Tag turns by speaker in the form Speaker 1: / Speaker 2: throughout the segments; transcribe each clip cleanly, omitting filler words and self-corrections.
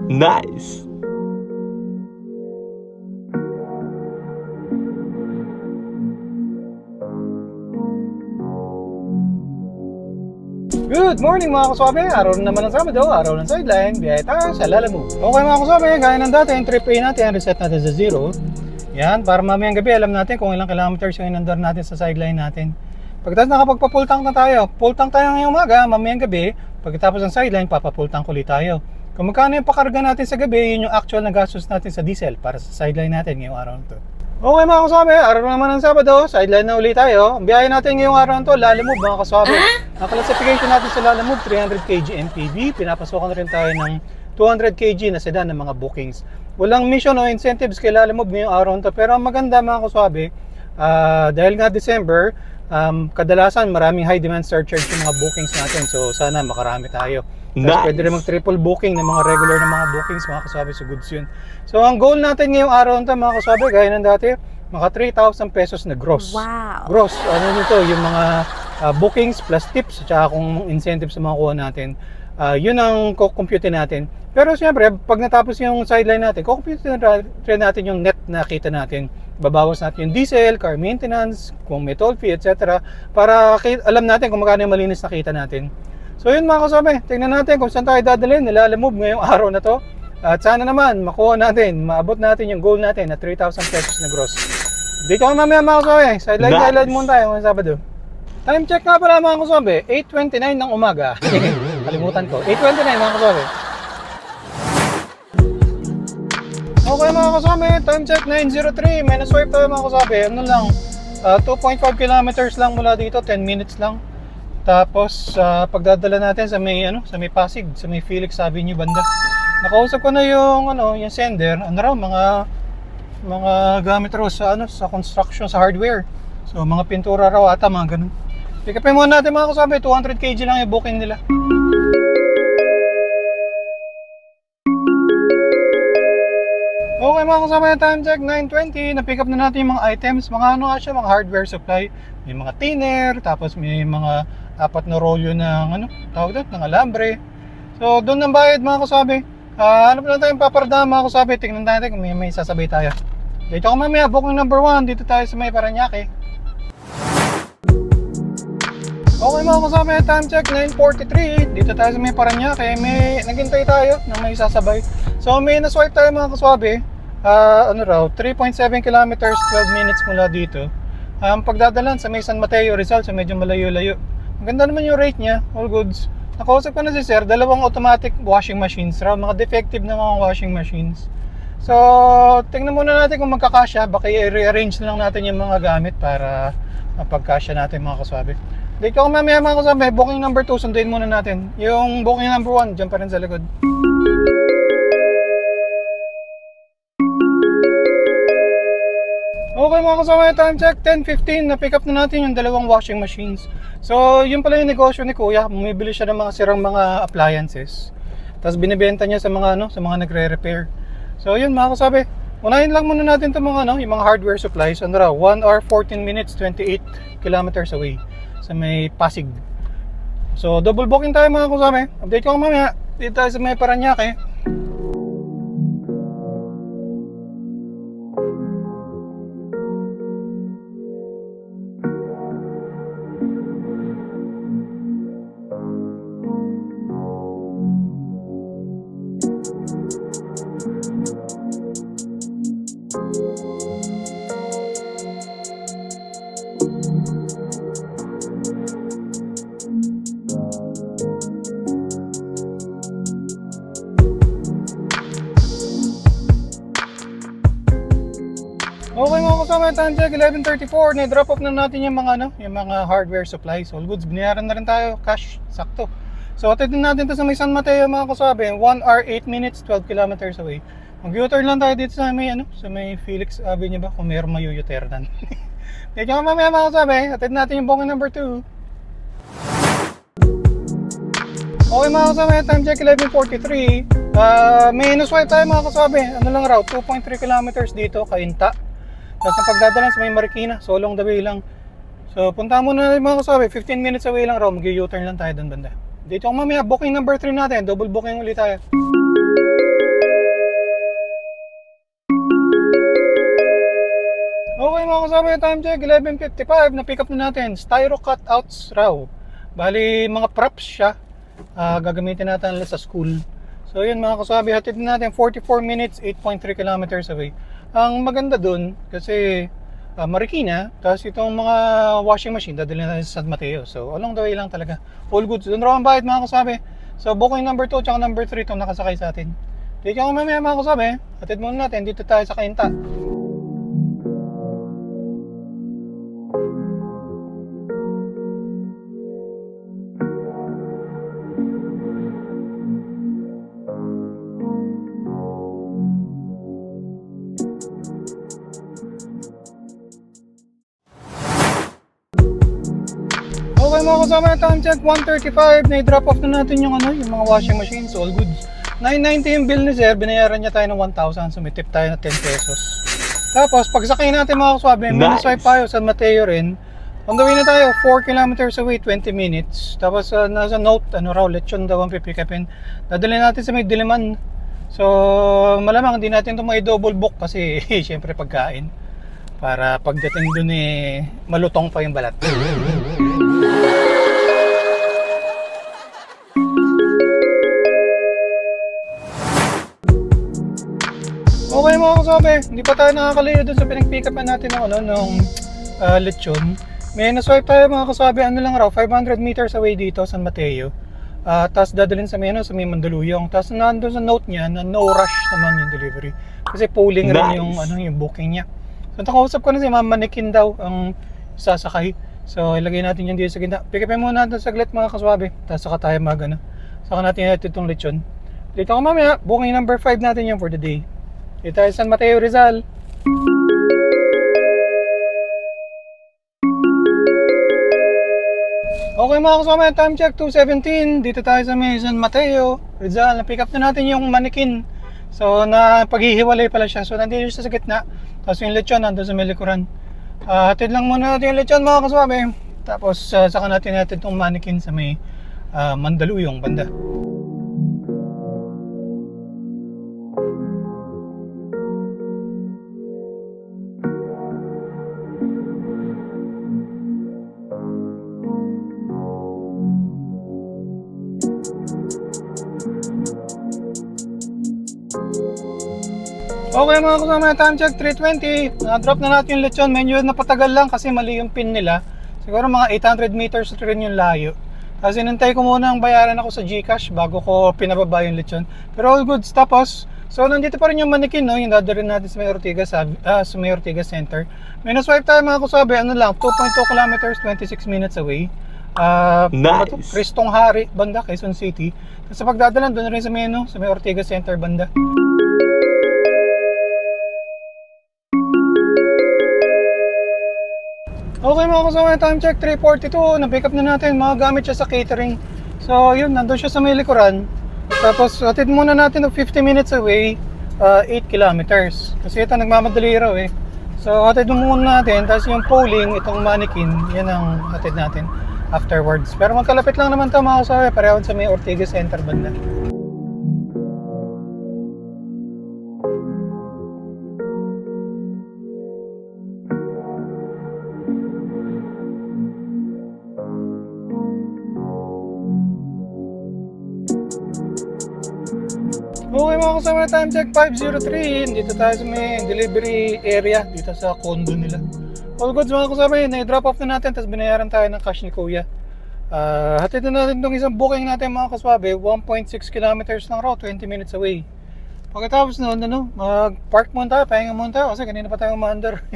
Speaker 1: Nice!
Speaker 2: Good morning mga kaswabe! Araw na naman ng Sabado, araw ng sideline, biyahe tayo sa Lalamove. Okay mga kaswabe, gaya ng dati, yung trip A natin, reset natin sa 0. Yan, para mamayang gabi alam natin kung ilang kilometers yung inandar natin sa sideline natin. Pagkatapos nakapagpa-full tank na tayo, full tank tayo ngayong umaga, mamayang gabi, pagkatapos ng sideline, papa-full tank ulit tayo. Kung magkano yung pakarga natin sa gabi, yun yung actual na gastos natin sa diesel para sa sideline natin ngayong araw na to. Okay mga kaswabe, araw naman ng Sabado, sideline na ulit tayo. Ang biyahe natin ngayong araw na to, Lalamove mga kaswabe. Ang classification natin sa Lalamove, 300 kg MPV. Pinapasokan rin tayo ng 200 kg na sedan ng mga bookings. Walang mission o incentives kay Lalamove ngayong araw na to. Pero ang maganda mga kaswabe, dahil nga December, kadalasan maraming high demand surcharge yung mga bookings natin. So sana makarami tayo. Tapos pwede rin mag-triple booking ng mga regular na mga bookings, mga kaswabe, so goods yun. So ang goal natin ngayong araw nito mga kaswabe, gaya ng dati, mga 3,000 pesos na gross.
Speaker 3: Wow!
Speaker 2: Gross, ano nito, yung mga bookings plus tips, at kung incentives sa mga kuha natin. Yun ang compute natin. Pero siyempre, pag natapos yung sideline natin, compute natin yung net na kita natin. Babawas natin yung diesel, car maintenance, kung may toll fee, etc. Para alam natin kung magkano yung malinis na kita natin. So yun mga kaswabe, tingnan natin kung saan tayo dadalhin ni Lalamove ngayong araw na to. At sana naman makuha natin, maabot natin yung goal natin na 3,000 pesos na gross. Dito ka mamaya mga kaswabe, sideline muna tayo ngayong Sabado. Time check nga pala mga kaswabe, 8:29 ng umaga. Kalimutan ko, 8:29 mga kaswabe. Okay mga kaswabe, time check 9:03, may na-swipe tayo mga kaswabe. Ano lang, 2.5 kilometers lang mula dito, 10 minutes lang. Tapos pagdadala natin sa may sa may Pasig, sa may Felix Avenue banda. Nakausap ko na yung yung sender, mga gamit raw sa sa construction, sa hardware. So mga pintura raw ata, mga ganun. Pick upin muna natin mga kaswabe, 200 kg lang yung booking nila. Okay mga kasama, time check 9:20. Na-pick up na natin yung mga items, mga mga hardware supply. May mga thinner, tapos may mga 4 na rolyo ng ng alambre. So doon ang bayad mga kasabi. Ano pa lang tayong paparadahan mga kasabi, tingnan natin kung may sasabay tayo. Dito ako mamaya, booking number 1, dito tayo sa may Paranaque. Okay mga kasabi, time check 9:43. Dito tayo sa may Paranaque. May naghintay tayo na may sasabay. So may na-swipe tayo mga kasabi. 3.7 kilometers, 12 minutes mula dito. Pagdadalan sa may San Mateo, Rizal, so medyo malayo-layo. Maganda naman yung rate niya, all goods. Nakausap ko na si sir, 2 automatic washing machines raw, mga defective na mga washing machines. So, tingnan muna natin kung magkakasya, baka i-rearrange na lang natin yung mga gamit para mapagkasya natin mga kaswabe. Dito ko mamaya mga kaswabe, booking number 2, sunduin muna natin. Yung booking number 1, dyan pa rin sa likod. Okay mga kasama, time check 10:15, na-pick up na natin yung 2 washing machines. So yun pala yung negosyo ni kuya, bumibili siya ng mga sirang mga appliances, tapos binibenta niya sa mga sa mga nagre-repair. So yun mga kasabi, unahin lang muna natin itong mga yung mga hardware supplies. 1 hour 14 minutes 28 kilometers away sa may Pasig. So double booking tayo mga kasabi. Update ko mamaya dito tayo sa may Paranaque. Okay mga kasama, time check 11:34. Na-drop off na natin yung mga yung mga hardware supplies, all goods. Binayaran na rin tayo cash, sakto. So atidin natin to sa may San Mateo mga kasama, 1 hour 8 minutes 12 kilometers away. Mag-U-turn lang tayo dito sa may sa may Felix Avenue ba, kung mayroong mayu-U-turnan. Dito ka mamaya mga kasama, atidin natin yung booking number 2. Okay mga kasama, time check 11:43. May na-swipe tayo mga kasama, ano lang raw, 2.3 kilometers dito, Cainta. Tapos ang pagdadalan sa may Marikina, so long the way lang. So punta muna natin mga kasama, 15 minutes away lang raw, mag-U-turn lang tayo doon banda. Dito ako mamaya, booking number 3 natin. Double booking ulit tayo. Okay mga kasama, time check, 11:55. Na-pick up na natin. Styro cutouts raw. Bali, mga props siya. Gagamitin natin sa school. So yun mga kasabi, hatid natin 44 minutes, 8.3 kilometers away. Ang maganda dun, kasi Marikina, tapos itong mga washing machine, dadalhin natin sa San Mateo. So along the way lang talaga. All good. Doon raw ang bayad mga kasabi. So booking number 2 at number 3 itong nakasakay sa atin. Dito ako mamaya mga kasabi, hatid muna natin, dito tayo sa Cainta. Okay mga kasama, time check 1:35. Na-drop off na natin yung mga washing machines, all goods. 990 yung bill ni sir, binayaran niya tayo ng 1,000, so may tip tayo na 10 pesos. Tapos pagsakay natin mga kaswabe, may naswipe tayo San Mateo rin. On the way na tayo, 4 kilometers away, 20 minutes. Tapos nasa note, lechon daw ang pipikapin. Dadalhin natin sa may Diliman. So malamang hindi natin ito may double book kasi syempre pagkain. Para pagdating dun malutong pa yung balat. Okay mga kasabi, hindi pa tayo nakakalayo dun sa pinag-pick-upan natin ng lechon. May naswipe tayo mga kasabi, lang raw, 500 meters away dito, San Mateo. Tapos dadalhin sa may Mandaluyong. Tapos nandun sa note niya na no rush naman yung delivery. Kasi polling rin yung booking niya. So nakausap ko na si Ma'am Manikin daw ang sasakay. So ilagay natin yung dito sa gitna. Pick-upin muna natin saglit mga kaswabe. Tapos saka tayo saka natin natin itong lechon. Dito ako mamaya, booking number 5 natin yan for the day. Dito tayo San Mateo, Rizal. Okay mga kasama, time check 2:17. Dito tayo sa may San Mateo, Rizal. Na-pick up na natin yung Manikin. So na paghihiwalay pala siya. So nandito siya sa gitna. Tapos yung lechon nandun sa may likuran. Hatid lang muna natin yung lechon mga kaswabe. Tapos saka natin itong Manikin sa may Mandaluyong banda. Okay mga kasama, time check 3:20. Na-drop na natin yung lechon. Medyo napatagal lang kasi mali yung pin nila. Siguro mga 800 meters rin yung layo. Kasi inantay ko muna ang bayaran ako sa GCash bago ko pinababa yung lechon. Pero all goods. Tapos, so nandito pa rin yung Manikin, yung dadalhin natin sa may Ortigas, sa may Ortigas Center. May na-swipe tayo mga kasabi, 2.2 kilometers, 26 minutes away.
Speaker 1: Nice.
Speaker 2: Cristong Hari, banda, Quezon City. Tapos sa pagdadalan, doon rin sa may Ortigas Center, banda. Okay mga kasama, time check 3:42. Na-pick up na natin, mga gamit siya sa catering. So yun, nandun siya sa may likuran. Tapos hatid muna natin ng 50 minutes away, 8 kilometers. Kasi ito nagmamadali raw So hatid muna natin, tapos yung polling, itong Manikin, yan ang hatid natin afterwards. Pero magkalapit lang naman ito mga kasama, pareho sa may Ortigas Center banda. Okay mga kasama, time check 5:03. Dito tayo sa may delivery area, dito sa condo nila. All goods mga kasama, na-drop off na natin, tapos binayaran tayo ng cash ni Kuya. Hatid na natin itong isang booking natin mga kaswabe, 1.6 kilometers lang raw, 20 minutes away. Pagkatapos noon, mag-park muna tayo, pahinga muna tayo, kasi kanina pa tayo umaandar.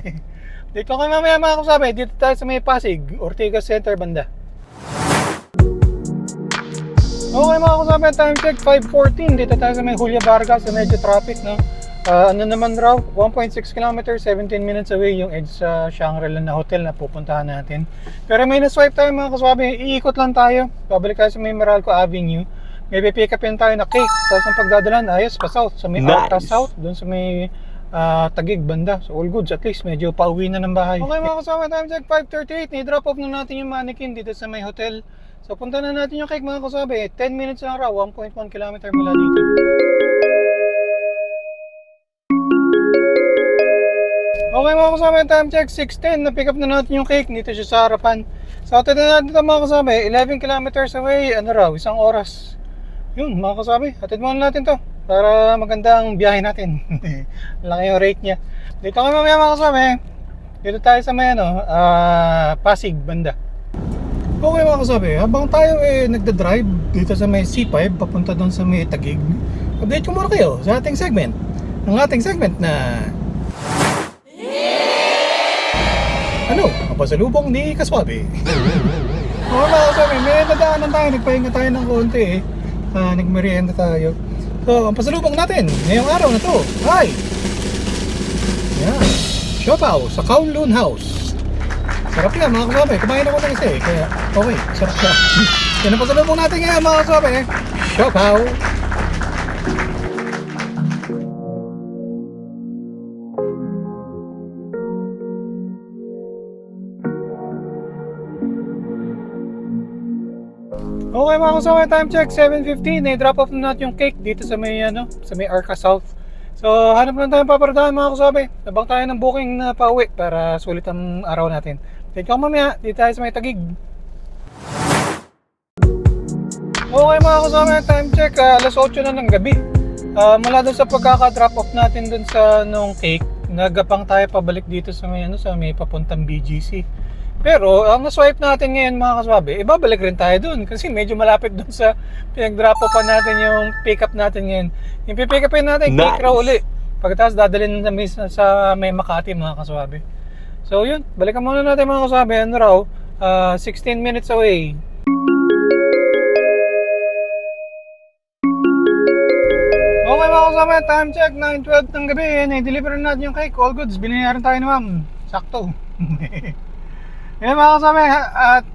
Speaker 2: Dito kayo mamaya mga kaswabe, dito tayo sa may Pasig, Ortigas Center banda. Okay mga kasama, time check 5:14. Dito tayo sa may Julia Vargas, sa medyo traffic naman raw, 1.6 km, 17 minutes away yung edge sa Shangri-La na hotel na pupuntahan natin. Pero may na-swipe tayo mga kaswabe, iikot lang tayo. Pabalik tayo sa may Meralco Avenue. May pick upin tayo na cake. Tapos ang pagdadalan, ayos pa south, sa may Alta South, doon sa may Tagig banda. So all goods, at least medyo pauwi na ng bahay. Okay mga kasama, time check 5:38. Ni-drop off na natin yung Manikin dito sa may hotel So punta na natin yung cake mga kasabi. 10 minutes lang raw, 1.1 kilometer mula dito. Okay mga kasabi, time check 6:10. Na-pick up na natin yung cake dito siya sa harapan. So atid na natin ito mga kasabi, 11 kilometers away, ano raw, isang oras. Yun mga kasabi, atid muna natin to para maganda ang biyahe natin. Laki yung rate niya. Dito kami mamaya mga kasabi. Dito tayo sa may Pasig banda. Okay mga kasabi, habang tayo nagda-drive dito sa may C5 papunta doon sa may Taguig, update ko muna kayo sa ating segment. Ang ating segment na ano, ang pasalubong ni Kaswabe. Okay mga kasabi, may nadaanan tayo, nagpahinga tayo ng konti nagmerienda tayo. So, ang pasalubong natin ngayong araw na to ay yan, siopaw sa Kowloon House. Sarap yan mga kasabi, kumain ako ng isa kaya okay, sarap yan. Yan ang pasalubong natin ngayon mga kasabi, siopaw. Okay mga kasama, time check 7:15. I-drop off na natin yung cake dito sa may sa may Arca South. So hanap lang tayong paparadahan mga kasama. Nabang tayo ng booking na pauwi para sulit ang araw natin. Tignan ko mamaya, dito tayo sa may Taguig. Okay mga kasama, time check alas 8 na ng gabi. Mula doon sa pagkaka-drop off natin doon sa nung cake, nagapang tayo pabalik dito sa may papuntang BGC. Pero ang na-swipe natin ngayon mga kaswabe, ibabalik rin tayo dun kasi medyo malapit dun sa pinag-drop off pa natin yung pick-up natin ngayon. Yung pick upin natin, cake raw uli. Pagkatapos dadalhin na sa may Makati mga kaswabe. So yun, balikan muna natin mga kaswabe, ano raw, 16 minutes away. Okay mga kaswabe, time check, 9:12 ng gabi, i-deliver na natin yung cake, all goods, binayaran tayo ni ma'am, sakto. Yan mga kasama,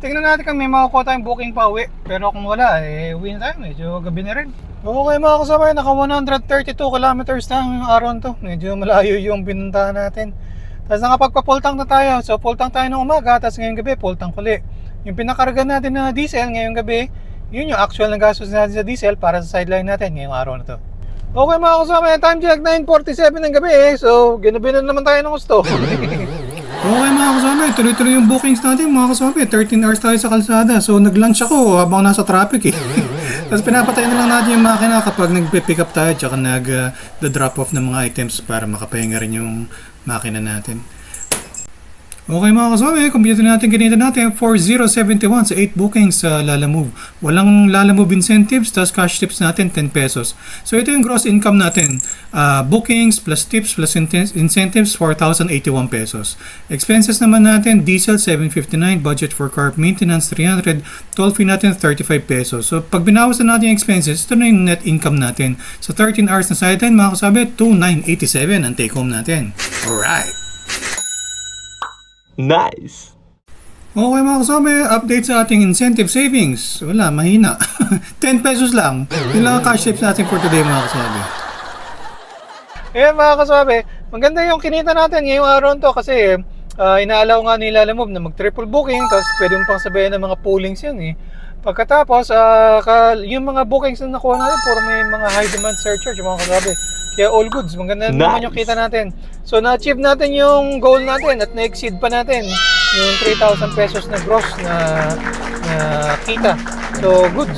Speaker 2: tingnan natin kung may makukuha tayong booking pa uwi. Pero kung wala, uwi na tayo, medyo gabi na rin. Okay mga kasama, naka 132 kilometers na ang araw to. Medyo malayo yung pinuntahan natin. Tapos nakapagpa-full tank na tayo. So full tank tayo ng umaga, tapos ngayong gabi, full tank uli. Yung pinakarga natin na diesel ngayong gabi, yun yung actual na gastos natin sa diesel para sa sideline natin ngayong araw na to. Okay mga kasama, time check 9:47 ng gabi So ginabi na naman tayo ng gusto. Okay mga kasama, tuloy-tuloy yung bookings natin mga kasama. 13 hours tayo sa kalsada. So nag-lunch ako habang nasa traffic Tapos pinapatay na lang natin yung makina kapag nagpe-pick up tayo tsaka nag-drop off ng mga items para makapahinga rin yung makina natin. Okay mga kasama, computer natin ganito natin 4071 sa 8 bookings sa Lalamove. Walang Lalamove incentives, tas cash tips natin 10 pesos. So ito yung gross income natin. Bookings plus tips plus incentives 4,081 pesos. Expenses naman natin, diesel 759, budget for car maintenance 300, toll fee natin 35 pesos. So pag binawasan natin yung expenses, ito na yung net income natin. So 13 hours na sideline mga kasama, 2,987 ang take home natin. Alright!
Speaker 3: Nice!
Speaker 2: Okay mga kasama, update sa ating incentive savings. Wala, mahina. 10 pesos lang. Yun lang ang cash tips natin for today mga kasama. Mga kasama, maganda yung kinita natin ngayong araw to kasi inaalaw nga nila Lalamove na mag-triple booking tapos pwede mo pang sabihin ng mga poolings yan Pagkatapos, yung mga bookings na nakuha natin puro may mga high demand surcharge mga kasama. Kaya all goods, maganda naman yung kita natin. So na-achieve natin yung goal natin at na-exceed pa natin yung 3,000 pesos na gross na kita. So goods.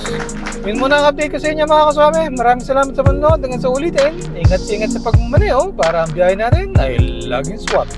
Speaker 2: Yun muna ang update ko sa inyo mga kaswami. Maraming salamat sa panonood. Hanggang sa ulitin. Ingat sa pagmamaneo para ang biyahe natin ay laging swap.